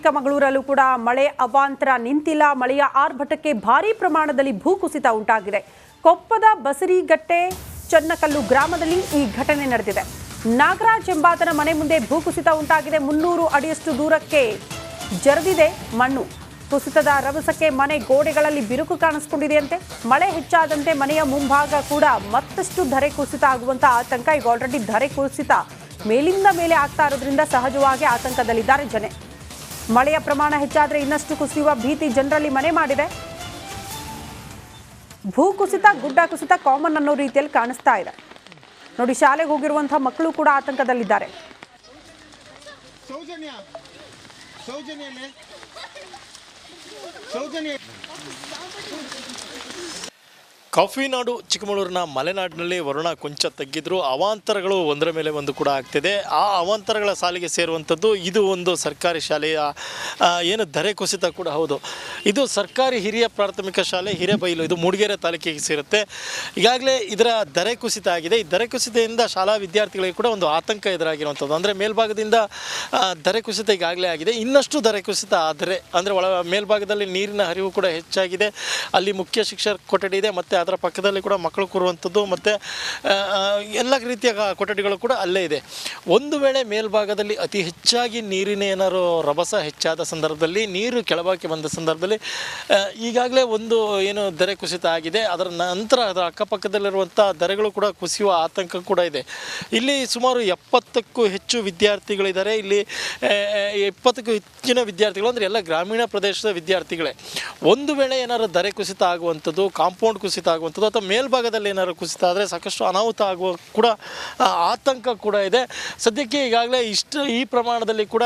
ಚಿಕ್ಕಮಗಳೂರಲ್ಲೂ ಕೂಡ ಮಳೆ ಅವಾಂತರ ನಿಂತಿಲ್ಲ. ಮಳೆಯ ಆರ್ಭಟಕ್ಕೆ ಭಾರೀ ಪ್ರಮಾಣದಲ್ಲಿ ಭೂಕುಸಿತ ಉಂಟಾಗಿದೆ. ಕೊಪ್ಪದ ಬಸರಿಗಟ್ಟೆ ಚನ್ನಕಲ್ಲು ಗ್ರಾಮದಲ್ಲಿ ಈ ಘಟನೆ ನಡೆದಿದೆ. ನಾಗರಾಜ್ ಎಂಬಾತನ ಮನೆ ಮುಂದೆ ಭೂಕುಸಿತ ಉಂಟಾಗಿದೆ. 300 ಅಡಿಯಷ್ಟು ದೂರಕ್ಕೆ ಜರಿದಿದೆ ಮಣ್ಣು. ಕುಸಿತದ ರಭಸಕ್ಕೆ ಮನೆ ಗೋಡೆಗಳಲ್ಲಿ ಬಿರುಕು ಕಾಣಿಸಿಕೊಂಡಿದೆಯಂತೆ. ಮಳೆ ಹೆಚ್ಚಾದಂತೆ ಮನೆಯ ಮುಂಭಾಗ ಕೂಡ ಮತ್ತಷ್ಟು ಧರೆ ಕುಸಿತ ಆಗುವಂತ ಆತಂಕ. ಈಗ ಆಲ್ರೆಡಿ ಧರೆ ಕುಸಿತ ಮೇಲಿಂದ ಮೇಲೆ ಆಗ್ತಾ ಇರೋದ್ರಿಂದ ಸಹಜವಾಗಿ ಆತಂಕದಲ್ಲಿದ್ದಾರೆ ಜನ. ಮಳೆಯ ಪ್ರಮಾಣ ಹೆಚ್ಚಾದ್ರೆ ಇನ್ನಷ್ಟು ಕುಸಿಯುವ ಭೀತಿ ಜನರಲ್ಲಿ ಮನೆ ಮಾಡಿದೆ. ಭೂಕುಸಿತ ಗುಡ್ಡ ಕುಸಿತ ಕಾಮನ್ ಅನ್ನೋ ರೀತಿಯಲ್ಲಿ ಕಾಣಿಸ್ತಾ ಇದೆ ನೋಡಿ. ಶಾಲೆಗೆ ಹೋಗಿರುವಂತಹ ಮಕ್ಕಳು ಕೂಡ ಆತಂಕದಲ್ಲಿದ್ದಾರೆ. ಕಾಫಿ ನಾಡು ಚಿಕ್ಕಮಗಳೂರಿನ ಮಲೆನಾಡಿನಲ್ಲಿ ವರುಣ ಕೊಂಚ ತಗ್ಗಿದ್ರು ಅವಾಂತರಗಳು ಒಂದರ ಮೇಲೆ ಒಂದು ಕೂಡ ಆಗ್ತಿದೆ. ಆ ಅವಾಂತರಗಳ ಸಾಲಿಗೆ ಸೇರುವಂಥದ್ದು ಇದು ಒಂದು ಸರ್ಕಾರಿ ಶಾಲೆಯ ಏನು ಧರೆ ಕುಸಿತ ಕೂಡ ಹೌದು. ಇದು ಸರ್ಕಾರಿ ಹಿರಿಯ ಪ್ರಾಥಮಿಕ ಶಾಲೆ ಹಿರೇಬೈಲು, ಇದು ಮೂಡಿಗೆರೆ ತಾಲೂಕಿಗೆ ಸೇರುತ್ತೆ. ಈಗಾಗಲೇ ಇದರ ಧರೆ ಕುಸಿತ ಆಗಿದೆ. ಈ ಧರೆ ಕುಸಿತದಿಂದ ಶಾಲಾ ವಿದ್ಯಾರ್ಥಿಗಳಿಗೆ ಕೂಡ ಒಂದು ಆತಂಕ ಎದುರಾಗಿರುವಂಥದ್ದು. ಅಂದರೆ ಮೇಲ್ಭಾಗದಿಂದ ಧರೆ ಕುಸಿತ ಈಗಾಗಲೇ ಆಗಿದೆ. ಇನ್ನಷ್ಟು ಧರೆ ಕುಸಿತ ಆದರೆ ಅಂದರೆ ಮೇಲ್ಭಾಗದಲ್ಲಿ ನೀರಿನ ಹರಿವು ಕೂಡ ಹೆಚ್ಚಾಗಿದೆ. ಅಲ್ಲಿ ಮುಖ್ಯ ಶಿಕ್ಷಕ ಕೊಠಡಿ ಇದೆ, ಮತ್ತು ಅದರ ಪಕ್ಕದಲ್ಲಿ ಕೂಡ ಮಕ್ಕಳು ಕೂರುವಂಥದ್ದು ಮತ್ತು ಎಲ್ಲ ರೀತಿಯ ಕೊಠಡಿಗಳು ಕೂಡ ಅಲ್ಲೇ ಇದೆ. ಒಂದು ವೇಳೆ ಮೇಲ್ಭಾಗದಲ್ಲಿ ಅತಿ ಹೆಚ್ಚಾಗಿ ನೀರಿನ ಏನಾರು ರಭಸ ಹೆಚ್ಚಾದ ಸಂದರ್ಭದಲ್ಲಿ, ನೀರು ಕೆಳಭಾಗಕ್ಕೆ ಬಂದ ಸಂದರ್ಭದಲ್ಲಿ ಈಗಾಗಲೇ ಒಂದು ಏನು ಧರೆ ಕುಸಿತ ಆಗಿದೆ. ಅದರ ನಂತರ ಅದರ ಅಕ್ಕಪಕ್ಕದಲ್ಲಿರುವಂಥ ಧರೆಗಳು ಕೂಡ ಕುಸಿಯುವ ಆತಂಕ ಕೂಡ ಇದೆ. ಇಲ್ಲಿ ಸುಮಾರು 70ಕ್ಕೂ ಹೆಚ್ಚು ವಿದ್ಯಾರ್ಥಿಗಳಿದ್ದಾರೆ. ಇಲ್ಲಿ 20ಕ್ಕೂ ಹೆಚ್ಚಿನ ವಿದ್ಯಾರ್ಥಿಗಳು ಅಂದರೆ ಎಲ್ಲ ಗ್ರಾಮೀಣ ಪ್ರದೇಶದ ವಿದ್ಯಾರ್ಥಿಗಳೇ. ಒಂದು ವೇಳೆ ಏನಾದ್ರು ಧರೆ ಕುಸಿತ ಆಗುವಂಥದ್ದು, ಕಾಂಪೌಂಡ್ ಕುಸಿತ ಆಗುವಂಥದ್ದು ಅಥವಾ ಮೇಲ್ಭಾಗದಲ್ಲಿ ಏನಾದ್ರು ಕುಸಿತ ಆದರೆ ಸಾಕಷ್ಟು ಅನಾಹುತ ಆಗುವ ಕೂಡ ಆತಂಕ ಕೂಡ ಇದೆ. ಸದ್ಯಕ್ಕೆ ಈಗಾಗಲೇ ಈ ಪ್ರಮಾಣದಲ್ಲಿ ಕೂಡ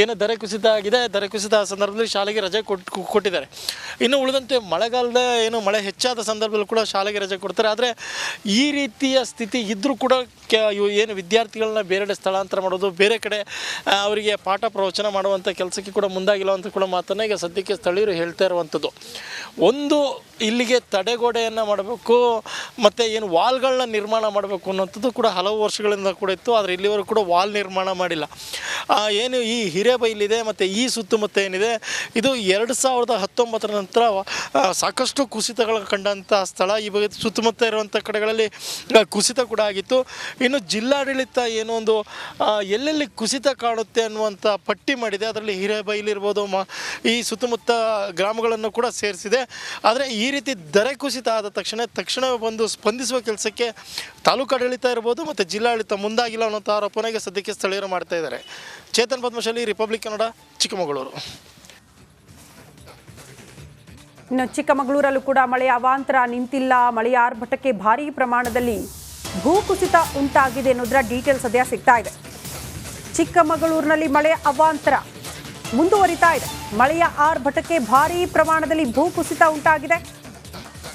ಏನು ಧರೆ ಕುಸಿತ ಆಗಿದೆ. ಧರೆ ಕುಸಿತ ಸಂದರ್ಭದಲ್ಲಿ ಶಾಲೆಗೆ ರಜೆ ಕೊಟ್ಟಿದ್ದಾರೆ. ಇನ್ನು ಉಳಿದಂತೆ ಮಳೆಗಾಲದ ಏನು ಮಳೆ ಹೆಚ್ಚಾದ ಸಂದರ್ಭದಲ್ಲಿ ಕೂಡ ಶಾಲೆಗೆ ರಜೆ ಕೊಡ್ತಾರೆ. ಆದರೆ ಈ ರೀತಿಯ ಸ್ಥಿತಿ ಇದ್ದರೂ ಕೂಡ ಏನು ವಿದ್ಯಾರ್ಥಿಗಳನ್ನ ಬೇರೆಡೆ ಸ್ಥಳಾಂತರ ಮಾಡೋದು, ಬೇರೆ ಕಡೆ ಅವರಿಗೆ ಪಾಠ ಪ್ರವಚನ ಮಾಡುವಂಥ ಕೆಲಸಕ್ಕೆ ಕೂಡ ಮುಂದಾಗಿಲ್ಲ ಅಂತ ಕೂಡ ಮಾತನ್ನು ಈಗ ಸದ್ಯಕ್ಕೆ ಸ್ಥಳೀಯರು ಹೇಳ್ತಾ ಇರುವಂಥದ್ದು. ಒಂದು ಇಲ್ಲಿಗೆ ತಡೆಗೋಡೆಯನ್ನು ಮಾಡಬೇಕು ಮತ್ತು ಏನು ವಾಲ್ಗಳನ್ನ ನಿರ್ಮಾಣ ಮಾಡಬೇಕು ಅನ್ನೋಂಥದ್ದು ಕೂಡ ಹಲವು ವರ್ಷಗಳಿಂದ ಕೂಡ ಇತ್ತು. ಆದರೆ ಇಲ್ಲಿವರೆಗೂ ಕೂಡ ವಾಲ್ ನಿರ್ಮಾಣ ಮಾಡಿಲ್ಲ. ಏನು ಈ ಹಿರೇಬೈಲಿದೆ ಮತ್ತು ಈ ಸುತ್ತಮುತ್ತ ಏನಿದೆ ಇದು 2019 ನಂತರ ಸಾಕಷ್ಟು ಕುಸಿತಗಳು ಕಂಡಂಥ ಸ್ಥಳ. ಈ ಬಗ್ಗೆ ಸುತ್ತಮುತ್ತ ಇರುವಂಥ ಕಡೆಗಳಲ್ಲಿ ಕುಸಿತ ಕೂಡ ಆಗಿತ್ತು. ಇನ್ನು ಜಿಲ್ಲಾಡಳಿತ ಏನೋ ಒಂದು ಎಲ್ಲೆಲ್ಲಿ ಕುಸಿತ ಕಾಣುತ್ತೆ ಅನ್ನುವಂಥ ಪಟ್ಟಿ ಮಾಡಿದೆ. ಅದರಲ್ಲಿ ಹಿರೇಬೈಲಿರ್ಬೋದು, ಈ ಸುತ್ತಮುತ್ತ ಗ್ರಾಮಗಳನ್ನು ಕೂಡ ಸೇರಿಸಿದೆ. ಆದರೆ ಈ ರೀತಿ ಧರೆ ಕುಸಿತ ಆದ ತಕ್ಷಣ ಬಂದು ಸ್ಪಂದಿಸುವ ಕೆಲಸಕ್ಕೆ ತಾಲೂಕಾಡಳಿತ ಇರ್ಬೋದು ಮತ್ತು ಜಿಲ್ಲಾಡಳಿತ ಮುಂದಾಗಿಲ್ಲ ಅನ್ನೋಂಥ ಆರೋಪನೆಗೆ ಸದ್ಯಕ್ಕೆ ಸ್ಥಳೀಯರು ಮಾಡ್ತಾ ಇದ್ದಾರೆ. ಚೇತನ್ ಪದ್ಮಶಾಲಿ, ರಿಪಬ್ಲಿಕ್ ಕನ್ನಡ, ಚಿಕ್ಕಮಗಳೂರು. ಇನ್ನು ಚಿಕ್ಕಮಗಳೂರಲ್ಲೂ ಕೂಡ ಮಳೆಯ ಅವಾಂತರ ನಿಂತಿಲ್ಲ. ಮಳೆಯ ಆರ್ಭಟಕ್ಕೆ ಭಾರೀ ಪ್ರಮಾಣದಲ್ಲಿ ಭೂಕುಸಿತ ಉಂಟಾಗಿದೆ ಅನ್ನೋದರ ಡೀಟೇಲ್ಸ್ ಸದ್ಯ ಸಿಗ್ತಾ ಇದೆ. ಚಿಕ್ಕಮಗಳೂರಿನಲ್ಲಿ ಮಳೆಯ ಅವಾಂತರ ಮುಂದುವರಿತಾ ಇದೆ. ಮಳೆಯ ಆರ್ಭಟಕ್ಕೆ ಭಾರೀ ಪ್ರಮಾಣದಲ್ಲಿ ಭೂಕುಸಿತ ಉಂಟಾಗಿದೆ.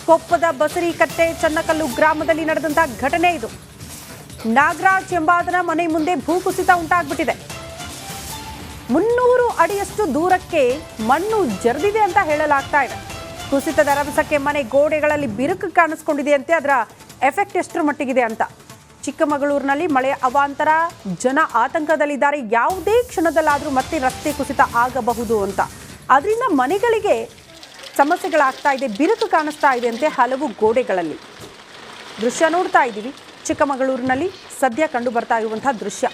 ಕೊಪ್ಪದ ಬಸರಿಕಟ್ಟೆ ಚನ್ನಕಲ್ಲು ಗ್ರಾಮದಲ್ಲಿ ನಡೆದಂತಹ ಘಟನೆ ಇದು. ನಾಗರಾಜ್ ಎಂಬಾತನ ಮನೆ ಮುಂದೆ ಭೂಕುಸಿತ ಉಂಟಾಗ್ಬಿಟ್ಟಿದೆ. 300 ಅಡಿಯಷ್ಟು ದೂರಕ್ಕೆ ಮಣ್ಣು ಜರಿದಿದೆ ಅಂತ ಹೇಳಲಾಗ್ತಾ ಇದೆ. ಕುಸಿತದ ರಭಸಕ್ಕೆ ಮನೆ ಗೋಡೆಗಳಲ್ಲಿ ಬಿರುಕು ಕಾಣಿಸ್ಕೊಂಡಿದೆಯಂತೆ. ಅದರ ಎಫೆಕ್ಟ್ ಎಷ್ಟರ ಮಟ್ಟಿಗಿದೆ ಅಂತ. ಚಿಕ್ಕಮಗಳೂರಿನಲ್ಲಿ ಮಳೆ ಅವಾಂತರ, ಜನ ಆತಂಕದಲ್ಲಿದ್ದಾರೆ. ಯಾವುದೇ ಕ್ಷಣದಲ್ಲಾದರೂ ಮತ್ತೆ ರಸ್ತೆ ಕುಸಿತ ಆಗಬಹುದು ಅಂತ. ಅದರಿಂದ ಮನೆಗಳಿಗೆ ಸಮಸ್ಯೆಗಳಾಗ್ತಾ ಇದೆ, ಬಿರುಕು ಕಾಣಿಸ್ತಾ ಇದೆ ಅಂತೆ ಹಲವು ಗೋಡೆಗಳಲ್ಲಿ. ದೃಶ್ಯ ನೋಡ್ತಾ ಇದ್ದೀವಿ. ಚಿಕ್ಕಮಗಳೂರಿನಲ್ಲಿ ಸದ್ಯ ಕಂಡು ಬರ್ತಾ ಇರುವಂತಹ ದೃಶ್ಯ.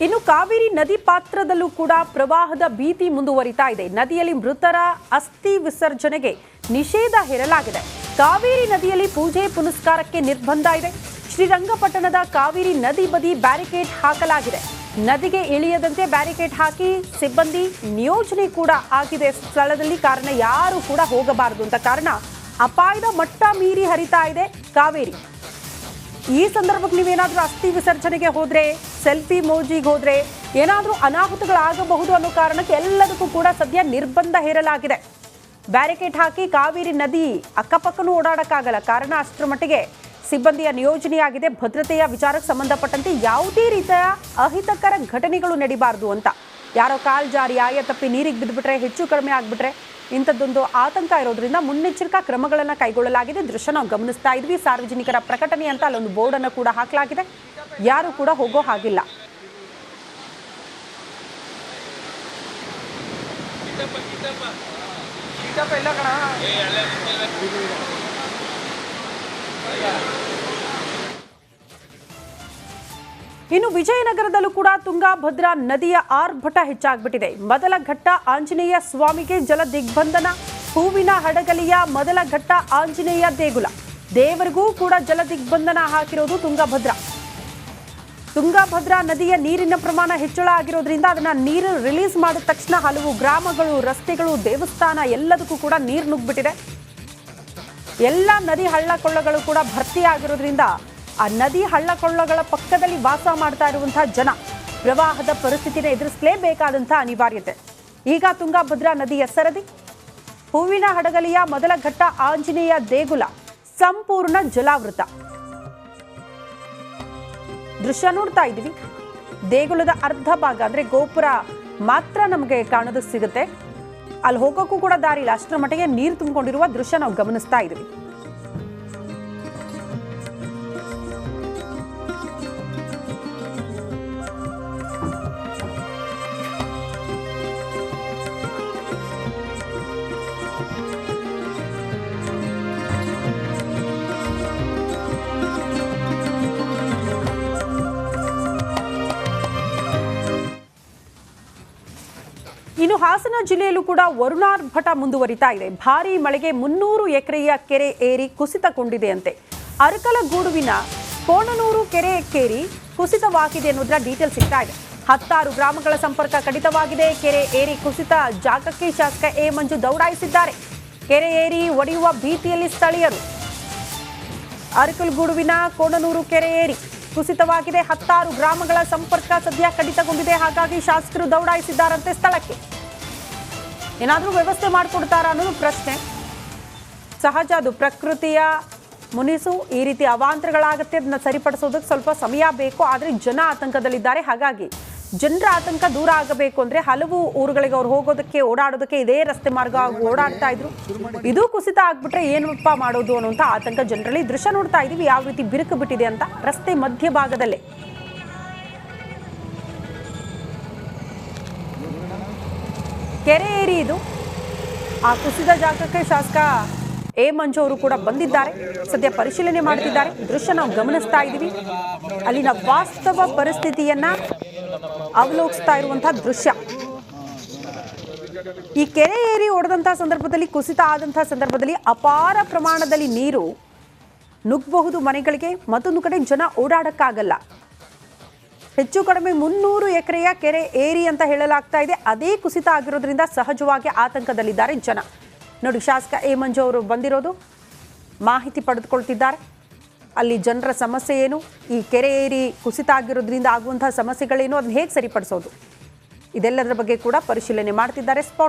ಇನ್ನು ಕಾವೇರಿ ನದಿ ಪಾತ್ರದಲ್ಲೂ ಕೂಡ ಪ್ರವಾಹದ ಭೀತಿ ಮುಂದುವರಿತಾ ಇದೆ. ನದಿಯಲ್ಲಿ ಮೃತರ ಅಸ್ಥಿ ವಿಸರ್ಜನೆಗೆ ನಿಷೇಧ ಹೇರಲಾಗಿದೆ. ಕಾವೇರಿ ನದಿಯಲ್ಲಿ ಪೂಜೆ ಪುನಸ್ಕಾರಕ್ಕೆ ನಿರ್ಬಂಧ ಇದೆ. ಶ್ರೀರಂಗಪಟ್ಟಣದ ಕಾವೇರಿ ನದಿ ಬದಿ ಬ್ಯಾರಿಕೇಡ್ ಹಾಕಲಾಗಿದೆ. ನದಿಗೆ ಇಳಿಯದಂತೆ ಬ್ಯಾರಿಕೇಡ್ ಹಾಕಿ ಸಿಬ್ಬಂದಿ ನಿಯೋಜನೆ ಕೂಡ ಆಗಿದೆ ಸ್ಥಳದಲ್ಲಿ. ಕಾರಣ ಯಾರು ಕೂಡ ಹೋಗಬಾರದು ಅಂತ. ಕಾರಣ ಅಪಾಯದ ಮಟ್ಟ ಮೀರಿ ಹರಿತಾ ಇದೆ ಕಾವೇರಿ. ಈ ಸಂದರ್ಭಕ್ಕೆ ನೀವೇನಾದರೂ ಅಸ್ಥಿ ವಿಸರ್ಜನೆಗೆ ಹೋದ್ರೆ, ಸೆಲ್ಫಿ ಮೋಜಿಗೆ ಹೋದ್ರೆ ಏನಾದರೂ ಅನಾಹುತಗಳಾಗಬಹುದು ಅನ್ನೋ ಕಾರಣಕ್ಕೆ ಎಲ್ಲದಕ್ಕೂ ಕೂಡ ಸದ್ಯ ನಿರ್ಬಂಧ ಹೇರಲಾಗಿದೆ. ಬ್ಯಾರಿಕೇಡ್ ಹಾಕಿ ಕಾವೇರಿ ನದಿ ಅಕ್ಕಪಕ್ಕನೂ ಓಡಾಡಕ್ಕಾಗಲ್ಲ. ಕಾರಣ ಅಷ್ಟರ ಮಟ್ಟಿಗೆ ಸಿಬ್ಬಂದಿಯ ನಿಯೋಜನೆಯಾಗಿದೆ. ಭದ್ರತೆಯ ವಿಚಾರಕ್ಕೆ ಸಂಬಂಧಪಟ್ಟಂತೆ ಯಾವುದೇ ರೀತಿಯ ಅಹಿತಕರ ಘಟನೆಗಳು ನಡೀಬಾರದು ಅಂತ. ಯಾರೋ ಕಾಲ್ ಜಾರಿ ಆಯ ತಪ್ಪಿ ನೀರಿಗೆ ಬಿದ್ದುಬಿಟ್ರೆ, ಹೆಚ್ಚು ಕಡಿಮೆ ಆಗಿಬಿಟ್ರೆ ಇಂಥದ್ದೊಂದು ಆತಂಕ ಇರೋದ್ರಿಂದ ಮುನ್ನೆಚ್ಚರಿಕಾ ಕ್ರಮಗಳನ್ನು ಕೈಗೊಳ್ಳಲಾಗಿದೆ. ದೃಶ್ಯ ನಾವು ಗಮನಿಸ್ತಾ ಇದ್ವಿ. ಸಾರ್ವಜನಿಕರ ಪ್ರಕಟಣೆ ಅಂತ ಅಲ್ಲೊಂದು ಬೋರ್ಡನ್ನು ಕೂಡ ಹಾಕಲಾಗಿದೆ. ಯಾರು ಕೂಡ ಹೋಗೋ ಹಾಗಿಲ್ಲ. ಇನ್ನು ವಿಜಯನಗರದಲ್ಲೂ ಕೂಡ ತುಂಗಾಭದ್ರಾ ನದಿಯ ಆರ್ಭಟ ಹೆಚ್ಚಾಗ್ಬಿಟ್ಟಿದೆ. ಮೊದಲ ಘಟ್ಟ ಆಂಜನೇಯ ಸ್ವಾಮಿಗೆ ಜಲ ದಿಗ್ಬಂಧನ. ಹೂವಿನ ಹಡಗಲಿಯ ಮೊದಲ ಘಟ್ಟ ಆಂಜನೇಯ ದೇಗುಲ. ದೇವರಿಗೂ ಕೂಡ ಜಲ ದಿಗ್ಬಂಧನ ಹಾಕಿರೋದು ತುಂಗಭದ್ರಾ. ತುಂಗಭದ್ರಾ ನದಿಯ ನೀರಿನ ಪ್ರಮಾಣ ಹೆಚ್ಚಳ ಆಗಿರೋದ್ರಿಂದ ಅದನ್ನ ನೀರು ರಿಲೀಸ್ ಮಾಡಿದ ತಕ್ಷಣ ಹಲವು ಗ್ರಾಮಗಳು, ರಸ್ತೆಗಳು, ದೇವಸ್ಥಾನ ಎಲ್ಲದಕ್ಕೂ ಕೂಡ ನೀರು ನುಗ್ಗಿಬಿಟ್ಟಿದೆ. ಎಲ್ಲ ನದಿ ಹಳ್ಳ ಕೊಳ್ಳಗಳು ಕೂಡ ಭರ್ತಿ ಆಗಿರೋದ್ರಿಂದ ಆ ನದಿ ಹಳ್ಳ ಕೊಳ್ಳಗಳ ಪಕ್ಕದಲ್ಲಿ ವಾಸ ಮಾಡ್ತಾ ಇರುವಂತಹ ಜನ ಪ್ರವಾಹದ ಪರಿಸ್ಥಿತಿನ ಎದುರಿಸಲೇಬೇಕಾದಂತಹ ಅನಿವಾರ್ಯತೆ. ಈಗ ತುಂಗಭದ್ರಾ ನದಿಯ ಸರದಿ. ಹೂವಿನ ಹಡಗಲಿಯ ಮೊದಲ ಘಟ್ಟ ಆಂಜನೇಯ ದೇಗುಲ ಸಂಪೂರ್ಣ ಜಲಾವೃತ. ದೃಶ್ಯ ನೋಡ್ತಾ ಇದ್ದೀವಿ. ದೇಗುಲದ ಅರ್ಧ ಭಾಗ ಅಂದ್ರೆ ಗೋಪುರ ಮಾತ್ರ ನಮಗೆ ಕಾಣೋದಕ್ಕೆ ಸಿಗುತ್ತೆ. ಅಲ್ಲಿ ಹೋಗೋಕ್ಕೂ ಕೂಡ ದಾರಿ ಇಲ್ಲ, ಅಷ್ಟರ ಮಟ್ಟಿಗೆ ನೀರು ತುಂಬಿಕೊಂಡಿರುವ ದೃಶ್ಯ ನಾವು ಗಮನಿಸ್ತಾ ಇದ್ದೀವಿ. ಇನ್ನು ಹಾಸನ ಜಿಲ್ಲೆಯಲ್ಲೂ ಕೂಡ ವರುಣಾರ್ಭಟ ಮುಂದುವರಿತಾ ಇದೆ. ಭಾರೀ ಮಳೆಗೆ 300 ಎಕರೆಯ ಕೆರೆ ಏರಿ ಕುಸಿತಗೊಂಡಿದೆಯಂತೆ. ಅರಕಲಗೂಡುವಿನ ಕೋಣನೂರು ಕೆರೆ ಕೇರಿ ಕುಸಿತವಾಗಿದೆ ಅನ್ನೋದರ ಡೀಟೇಲ್ ಸಿಗ್ತಾ ಇದೆ. 16 ಗ್ರಾಮಗಳ ಸಂಪರ್ಕ ಕಡಿತವಾಗಿದೆ. ಕೆರೆ ಏರಿ ಕುಸಿತ ಜಾಗಕ್ಕೆ ಶಾಸಕ ಎ ಮಂಜು ದೌಡಾಯಿಸಿದ್ದಾರೆ. ಕೆರೆ ಏರಿ ಒಡೆಯುವ ಭೀತಿಯಲ್ಲಿ ಸ್ಥಳೀಯರು. ಅರಕಲಗೂಡುವಿನ ಕೋಣನೂರು ಕೆರೆ ಏರಿ ಕುಸಿತವಾಗಿದೆ. 16 ಗ್ರಾಮಗಳ ಸಂಪರ್ಕ ಸದ್ಯ ಕಡಿತಗೊಂಡಿದೆ. ಹಾಗಾಗಿ ಶಾಸಕರು ದೌಡಾಯಿಸಿದ್ದಾರಂತೆ ಸ್ಥಳಕ್ಕೆ. ಏನಾದರೂ ವ್ಯವಸ್ಥೆ ಮಾಡಿಕೊಡ್ತಾರಾ ಅನ್ನೋದು ಪ್ರಶ್ನೆ. ಸಹಜ, ಅದು ಪ್ರಕೃತಿಯ ಮುನಿಸು. ಈ ರೀತಿ ಅವಾಂತರಗಳಾಗುತ್ತೆ, ಅದನ್ನ ಸರಿಪಡಿಸೋದಕ್ಕೆ ಸ್ವಲ್ಪ ಸಮಯ ಬೇಕು. ಆದರೆ ಜನ ಆತಂಕದಲ್ಲಿದ್ದಾರೆ. ಹಾಗಾಗಿ ಜನರ ಆತಂಕ ದೂರ ಆಗಬೇಕು ಅಂದ್ರೆ ಹಲವು ಊರುಗಳಿಗೆ ಅವ್ರು ಹೋಗೋದಕ್ಕೆ, ಓಡಾಡೋದಕ್ಕೆ ಇದೇ ರಸ್ತೆ ಮಾರ್ಗ ಓಡಾಡ್ತಾ ಇದ್ರು. ಇದು ಕುಸಿತ ಆಗ್ಬಿಟ್ರೆ ಏನಪ್ಪ ಮಾಡೋದು ಅನ್ನುವಂಥ ಆತಂಕ ಜನರಲ್ಲಿ. ದೃಶ್ಯ ನೋಡ್ತಾ ಇದೀವಿ ಯಾವ ರೀತಿ ಬಿರುಕು ಬಿಟ್ಟಿದೆ ಅಂತ. ರಸ್ತೆ ಮಧ್ಯಭಾಗದಲ್ಲೇ ಕೆರೆ ಏರಿ ಇದು. ಆ ಕುಸಿದ ಜಾಗಕ್ಕೆ ಶಾಸಕ ಎ ಮಂಜು ಅವರು ಕೂಡ ಬಂದಿದ್ದಾರೆ. ಸದ್ಯ ಪರಿಶೀಲನೆ ಮಾಡ್ತಿದ್ದಾರೆ. ದೃಶ್ಯ ನಾವು ಗಮನಿಸ್ತಾ ಇದ್ದೀವಿ. ಅಲ್ಲಿನ ವಾಸ್ತವ ಪರಿಸ್ಥಿತಿಯನ್ನ ಅವಲೋಕಿಸ್ತಾ ಇರುವಂತಹ ದೃಶ್ಯ. ಈ ಕೆರೆ ಏರಿ ಒಡೆದಂತಹ ಸಂದರ್ಭದಲ್ಲಿ, ಕುಸಿತ ಆದಂತಹ ಸಂದರ್ಭದಲ್ಲಿ ಅಪಾರ ಪ್ರಮಾಣದಲ್ಲಿ ನೀರು ನುಗ್ಗಬಹುದು ಮನೆಗಳಿಗೆ. ಮತ್ತೊಂದು ಕಡೆ ಜನ ಓಡಾಡಕ್ಕಾಗಲ್ಲ. ಹೆಚ್ಚು ಕಡಿಮೆ 300 ಎಕರೆಯ ಕೆರೆ ಏರಿ ಅಂತ ಹೇಳಲಾಗ್ತಾ ಇದೆ. ಅದೇ ಕುಸಿತ ಆಗಿರೋದ್ರಿಂದ ಸಹಜವಾಗಿ ಆತಂಕದಲ್ಲಿದ್ದಾರೆ ಜನ. ನೋಡಿ, ಶಾಸಕ ಎ ಮಂಜು ಅವರು ಬಂದಿರೋದು, ಮಾಹಿತಿ ಪಡೆದುಕೊಳ್ತಿದ್ದಾರೆ. ಅಲ್ಲಿ ಜನರ ಸಮಸ್ಯೆ ಏನು, ಈ ಕೆರೆ ಏರಿ ಕುಸಿತ ಆಗಿರೋದ್ರಿಂದ ಆಗುವಂತಹ ಸಮಸ್ಯೆಗಳೇನು, ಅದನ್ನ ಹೇಗೆ ಸರಿಪಡಿಸೋದು, ಇದೆಲ್ಲದರ ಬಗ್ಗೆ ಕೂಡ ಪರಿಶೀಲನೆ ಮಾಡ್ತಿದ್ದಾರೆ. ಸ್ಪಾಟ್